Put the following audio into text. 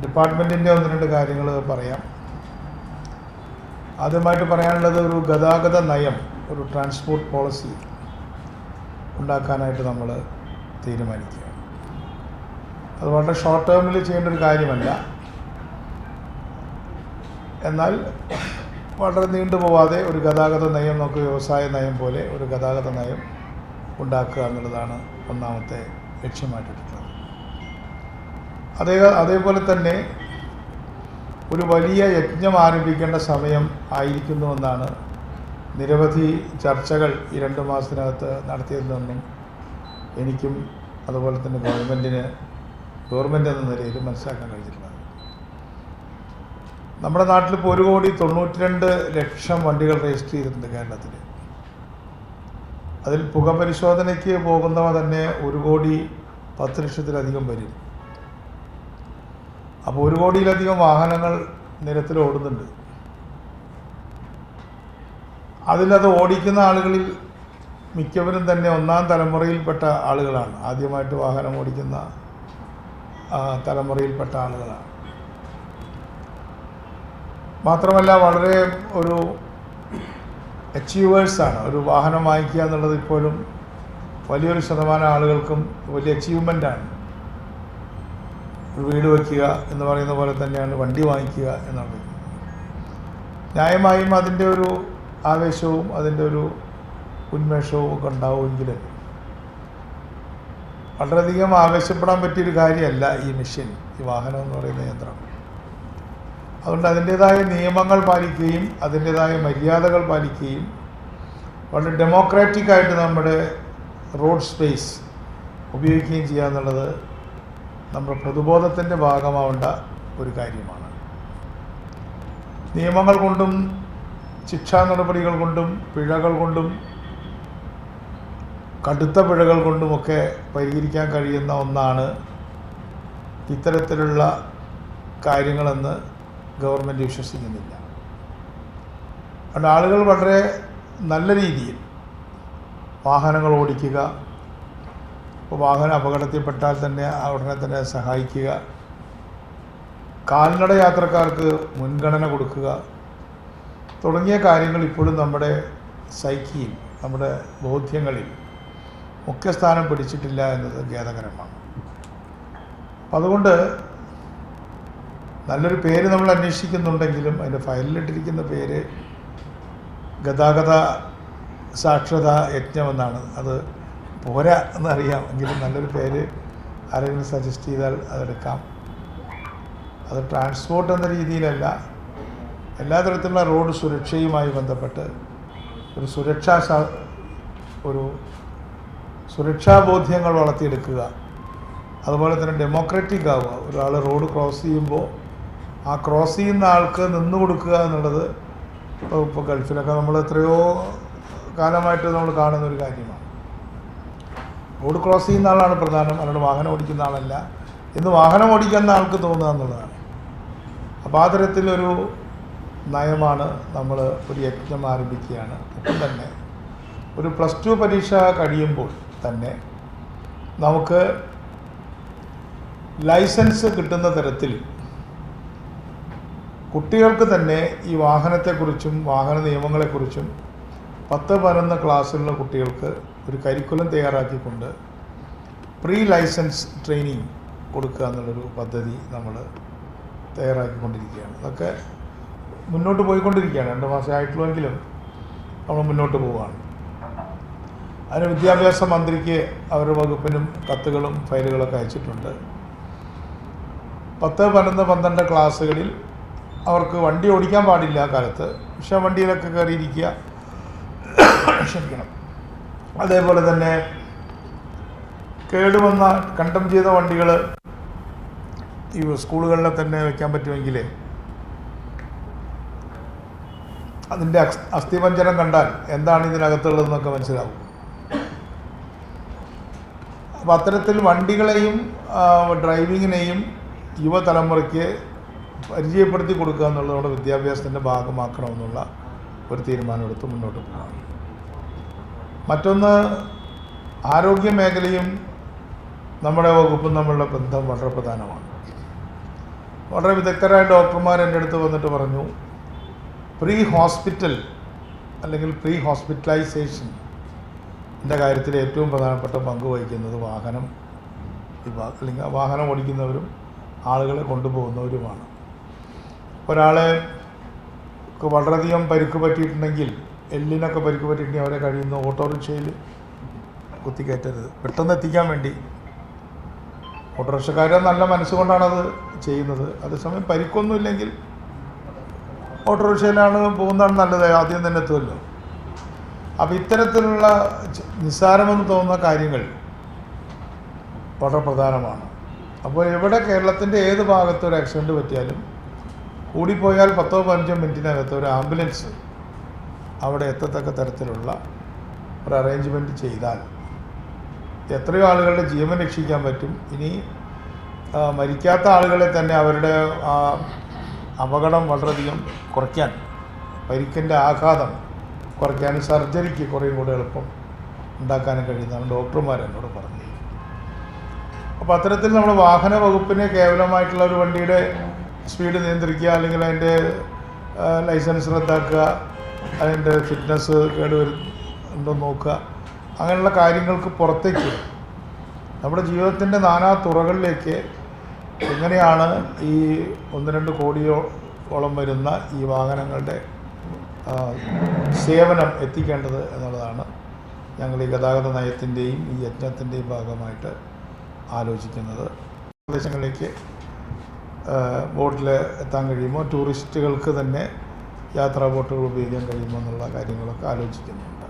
ഡിപ്പാർട്ട്മെൻറ്റിൻ്റെ ഒന്ന് രണ്ട് കാര്യങ്ങൾ പറയാം. ആദ്യമായിട്ട് പറയാനുള്ളത് ഒരു ഗതാഗത നയം, ഒരു ട്രാൻസ്പോർട്ട് പോളിസി ഉണ്ടാക്കാനായിട്ട് നമ്മൾ തീരുമാനിക്കുക. അത് വളരെ ഷോർട്ട് ടേമിൽ ചെയ്യേണ്ട ഒരു കാര്യമല്ല, എന്നാൽ വളരെ നീണ്ടുപോവാതെ ഒരു ഗതാഗത നയം, നമുക്ക് വ്യവസായ നയം പോലെ ഒരു ഗതാഗത നയം ഉണ്ടാക്കുക എന്നുള്ളതാണ് ഒന്നാമത്തെ ലക്ഷ്യമായിട്ടുള്ളത്. അതേപോലെ തന്നെ ഒരു വലിയ യജ്ഞം ആരംഭിക്കേണ്ട സമയം ആയിരിക്കുന്നുവെന്നാണ് നിരവധി ചർച്ചകൾ ഈ 2 മാസത്തിനകത്ത് നടത്തിയതെന്നും എനിക്കും അതുപോലെ തന്നെ ഗവൺമെൻറ് എന്ന നിലയിൽ മനസ്സിലാക്കാൻ കഴിഞ്ഞിട്ടുള്ളത്. നമ്മുടെ നാട്ടിൽ ഇപ്പോൾ 1,92,00,000 വണ്ടികൾ രജിസ്റ്റർ ചെയ്തിട്ടുണ്ട് കേരളത്തിൽ. അതിൽ പുക പരിശോധനയ്ക്ക് പോകുന്നവ തന്നെ 1,10,00,000-ലധികം വരും. അപ്പോൾ 1 കോടിയിലധികം വാഹനങ്ങൾ നിരത്തിൽ ഓടുന്നുണ്ട്. അതിലത് ഓടിക്കുന്ന ആളുകളിൽ മിക്കവരും തന്നെ 1ാം തലമുറയിൽപ്പെട്ട ആളുകളാണ്. ആദ്യമായിട്ട് വാഹനം ഓടിക്കുന്ന തലമുറയിൽപ്പെട്ട ആളുകളാണ്. മാത്രമല്ല വളരെ ഒരു അച്ചീവേഴ്സാണ്. ഒരു വാഹനം വാങ്ങിക്കുക എന്നുള്ളത് ഇപ്പോഴും വലിയൊരു ശതമാനം ആളുകൾക്കും വലിയ അച്ചീവ്മെൻ്റാണ്. ഒരു വീട് വയ്ക്കുക എന്ന് പറയുന്ന പോലെ തന്നെയാണ് വണ്ടി വാങ്ങിക്കുക എന്നുള്ളത്. ന്യായമായും അതിൻ്റെ ഒരു ആവേശവും അതിൻ്റെ ഒരു ഉന്മേഷവും ഒക്കെ ഉണ്ടാവുമെങ്കിൽ വളരെയധികം ആവേശപ്പെടാൻ പറ്റിയൊരു കാര്യമല്ല ഈ മെഷീൻ, ഈ വാഹനം എന്ന് പറയുന്ന യന്ത്രം. അതുകൊണ്ട് അതിൻ്റേതായ നിയമങ്ങൾ പാലിക്കുകയും അതിൻ്റേതായ മര്യാദകൾ പാലിക്കുകയും വളരെ ഡെമോക്രാറ്റിക്കായിട്ട് നമ്മുടെ റോഡ് സ്പേസ് ഉപയോഗിക്കുകയും ചെയ്യുക എന്നുള്ളത് നമ്മുടെ പൊതുബോധത്തിൻ്റെ ഭാഗമാവേണ്ട ഒരു കാര്യമാണ്. നിയമങ്ങൾ കൊണ്ടും ശിക്ഷാ നടപടികൾ കൊണ്ടും പിഴകൾ കൊണ്ടും കടുത്ത പിഴകൾ കൊണ്ടുമൊക്കെ പരിഹരിക്കാൻ കഴിയുന്ന ഒന്നാണ് ഇത്തരത്തിലുള്ള കാര്യങ്ങളെന്ന് ഗവൺമെൻറ് വിശ്വസിക്കുന്നില്ല. അതുകൊണ്ട് ആളുകൾ വളരെ നല്ല രീതിയിൽ വാഹനങ്ങൾ ഓടിക്കുക, ഇപ്പോൾ വാഹനം അപകടത്തിൽപ്പെട്ടാൽ തന്നെ ഉടനെ തന്നെ സഹായിക്കുക, കാൽനട യാത്രക്കാർക്ക് മുൻഗണന കൊടുക്കുക തുടങ്ങിയ കാര്യങ്ങൾ ഇപ്പോഴും നമ്മുടെ സൈക്കിയിൽ, നമ്മുടെ ബോധ്യങ്ങളിൽ മുഖ്യസ്ഥാനം പിടിച്ചിട്ടില്ല എന്നത് ഖേദകരമാണ്. അപ്പം അതുകൊണ്ട് നല്ലൊരു പേര് നമ്മൾ അന്വേഷിക്കുന്നുണ്ടെങ്കിലും അതിൻ്റെ ഫയലിലിട്ടിരിക്കുന്ന പേര് ഗതാഗത സാക്ഷരതാ യജ്ഞമെന്നാണ്. അത് പോരാ എന്നറിയാം, എങ്കിലും നല്ലൊരു പേര് ആരെങ്കിലും സജസ്റ്റ് ചെയ്താൽ അതെടുക്കാം. അത് ട്രാൻസ്പോർട്ട് എന്ന രീതിയിലല്ല, എല്ലാ തരത്തിലുള്ള റോഡ് സുരക്ഷയുമായി ബന്ധപ്പെട്ട് ഒരു സുരക്ഷാബോധ്യങ്ങൾ വളർത്തിയെടുക്കുക. അതുപോലെ തന്നെ ഡെമോക്രാറ്റിക് ആവുക. ഒരാൾ റോഡ് ക്രോസ് ചെയ്യുമ്പോൾ ആ ക്രോസ് ചെയ്യുന്ന ആൾക്ക് നിന്ന് കൊടുക്കുക എന്നുള്ളത് ഇപ്പോൾ ഗൾഫിലൊക്കെ നമ്മൾ എത്രയോ കാലമായിട്ട് നമ്മൾ കാണുന്ന ഒരു കാര്യമാണ്. റോഡ് ക്രോസ് ചെയ്യുന്ന ആളാണ് പ്രധാനം, അല്ലാണ്ട് വാഹനം ഓടിക്കുന്ന ആളല്ല എന്ന് വാഹനം ഓടിക്കുന്ന ആൾക്ക് തോന്നുക എന്നുള്ളതാണ്. അപ്പോൾ ആ തരത്തിലൊരു നയമാണ് നമ്മൾ ഒരു യജ്ഞം ആരംഭിക്കുകയാണ്. ഒപ്പം തന്നെ ഒരു +2 പരീക്ഷ കഴിയുമ്പോൾ തന്നെ നമുക്ക് ലൈസൻസ് കിട്ടുന്ന തരത്തിൽ കുട്ടികൾക്ക് തന്നെ ഈ വാഹനത്തെക്കുറിച്ചും വാഹന നിയമങ്ങളെക്കുറിച്ചും 10-11 ക്ലാസ്സിലുള്ള കുട്ടികൾക്ക് ഒരു കരിക്കുലം തയ്യാറാക്കിക്കൊണ്ട് പ്രീ ലൈസൻസ് ട്രെയിനിങ് കൊടുക്കുക എന്നുള്ളൊരു പദ്ധതി നമ്മൾ തയ്യാറാക്കിക്കൊണ്ടിരിക്കുകയാണ്. അതൊക്കെ മുന്നോട്ട് പോയിക്കൊണ്ടിരിക്കുകയാണ്. 2 മാസം ആയിട്ടുള്ളെങ്കിലും നമ്മൾ മുന്നോട്ട് പോവുകയാണ്. അതിന് വിദ്യാഭ്യാസ മന്ത്രിക്ക് അവരുടെ വകുപ്പിനും കത്തുകളും ഫയലുകളൊക്കെ അയച്ചിട്ടുണ്ട്. 10, 11, 12 ക്ലാസ്സുകളിൽ അവർക്ക് വണ്ടി ഓടിക്കാൻ പാടില്ല കാലത്ത്, പക്ഷേ വണ്ടിയിലൊക്കെ കയറിയിരിക്കുക, ക്ഷമിക്കണം. അതേപോലെ തന്നെ കേടുവന്ന കണ്ടം ചെയ്ത വണ്ടികൾ ഈ സ്കൂളുകളിൽ തന്നെ വയ്ക്കാൻ പറ്റുമെങ്കിൽ അതിൻ്റെ അസ്ഥിപഞ്ജരം കണ്ടാൽ എന്താണ് ഇതിനകത്തുള്ളതെന്നൊക്കെ മനസ്സിലാവും. അപ്പോൾ അത്തരത്തിൽ വണ്ടികളെയും ഡ്രൈവിങ്ങിനെയും യുവതലമുറയ്ക്ക് പരിചയപ്പെടുത്തി കൊടുക്കുക എന്നുള്ളതോടെ വിദ്യാഭ്യാസത്തിൻ്റെ ഭാഗമാക്കണമെന്നുള്ള ഒരു തീരുമാനമെടുത്ത് മുന്നോട്ട് പോകാം. മറ്റൊന്ന്, ആരോഗ്യ മേഖലയും നമ്മുടെ വകുപ്പും തമ്മിലുള്ള ബന്ധം വളരെ പ്രധാനമാണ്. വളരെ വിദഗ്ധരായ ഡോക്ടർമാർ എൻ്റെ അടുത്ത് വന്നിട്ട് പറഞ്ഞു, പ്രീ ഹോസ്പിറ്റൽ അല്ലെങ്കിൽ പ്രീ ഹോസ്പിറ്റലൈസേഷൻ കാര്യത്തിൽ ഏറ്റവും പ്രധാനപ്പെട്ട പങ്ക് വഹിക്കുന്നത് വാഹനം അല്ലെങ്കിൽ വാഹനം ഓടിക്കുന്നവരും ആളുകളെ കൊണ്ടുപോകുന്നവരുമാണ്. ഒരാളെ വളരെയധികം പരിക്ക് പറ്റിയിട്ടുണ്ടെങ്കിൽ, എല്ലിനൊക്കെ പരിക്ക് പറ്റിയിട്ടുണ്ടെങ്കിൽ അവരെ കഴിയുന്ന ഓട്ടോറിക്ഷയിൽ കുത്തിക്കയറ്റരുത്, പെട്ടെന്ന് എത്തിക്കാൻ വേണ്ടി. ഓട്ടോറിക്ഷക്കാരെ നല്ല മനസ്സുകൊണ്ടാണത് ചെയ്യുന്നത്. അതേസമയം പരിക്കൊന്നുമില്ലെങ്കിൽ ഓട്ടോറിക്ഷയിലാണ് പോകുന്നതാണ് നല്ലത്, ആദ്യം തന്നെ എത്തുമല്ലോ. അപ്പോൾ ഇത്തരത്തിലുള്ള നിസ്സാരമെന്ന് തോന്നുന്ന കാര്യങ്ങൾ വളരെ പ്രധാനമാണ്. അപ്പോൾ എവിടെ കേരളത്തിൻ്റെ ഏത് ഭാഗത്ത് ഒരു ആക്സിഡൻറ്റ് പറ്റിയാലും കൂടിപ്പോയാൽ 10-15 മിനിറ്റിനകത്ത് ഒരു ആംബുലൻസ് അവിടെ എത്തത്തക്ക തരത്തിലുള്ള ഒരു അറേഞ്ച്മെൻറ്റ് ചെയ്താൽ എത്രയോ ആളുകളുടെ ജീവൻ രക്ഷിക്കാൻ പറ്റും. ഇനി മരിക്കാത്ത ആളുകളെ തന്നെ അവരുടെ അപകടം വളരെയധികം കുറയ്ക്കാൻ, പരിക്കിൻ്റെ ആഘാതം കുറയ്ക്കാനും സർജറിക്ക് കുറേയും കൂടെ എളുപ്പം ഉണ്ടാക്കാനും കഴിയുന്നതാണ് ഡോക്ടർമാർ എന്നോട് പറഞ്ഞത്. അപ്പോൾ അത്തരത്തിൽ നമ്മൾ വാഹന വകുപ്പിനെ കേവലമായിട്ടുള്ള ഒരു വണ്ടിയുടെ സ്പീഡ് നിയന്ത്രിക്കുക, അല്ലെങ്കിൽ അതിൻ്റെ ലൈസൻസ് റദ്ദാക്കുക, അതിൻ്റെ ഫിറ്റ്നസ് കേടുവരുന്നുണ്ടോ നോക്കുക, അങ്ങനെയുള്ള കാര്യങ്ങൾക്ക് പുറത്തേക്ക് നമ്മുടെ ജീവിതത്തിൻ്റെ നാനാ തുറകളിലേക്ക് എങ്ങനെയാണ് ഈ 1-2 കോടിയോളം വരുന്ന ഈ വാഹനങ്ങളുടെ സേവനം എത്തിക്കേണ്ടത് എന്നുള്ളതാണ് ഞങ്ങൾ ഈ ഗതാഗത നയത്തിൻ്റെയും ഈ യജ്ഞത്തിൻ്റെയും ഭാഗമായിട്ട് ആലോചിക്കുന്നത്. പ്രദേശങ്ങളിലേക്ക് ബോട്ടിൽ എത്താൻ കഴിയുമോ, ടൂറിസ്റ്റുകൾക്ക് തന്നെ യാത്രാ ബോട്ടുകൾ ഉപയോഗിക്കാൻ കഴിയുമോ എന്നുള്ള കാര്യങ്ങളൊക്കെ ആലോചിക്കുന്നുണ്ട്.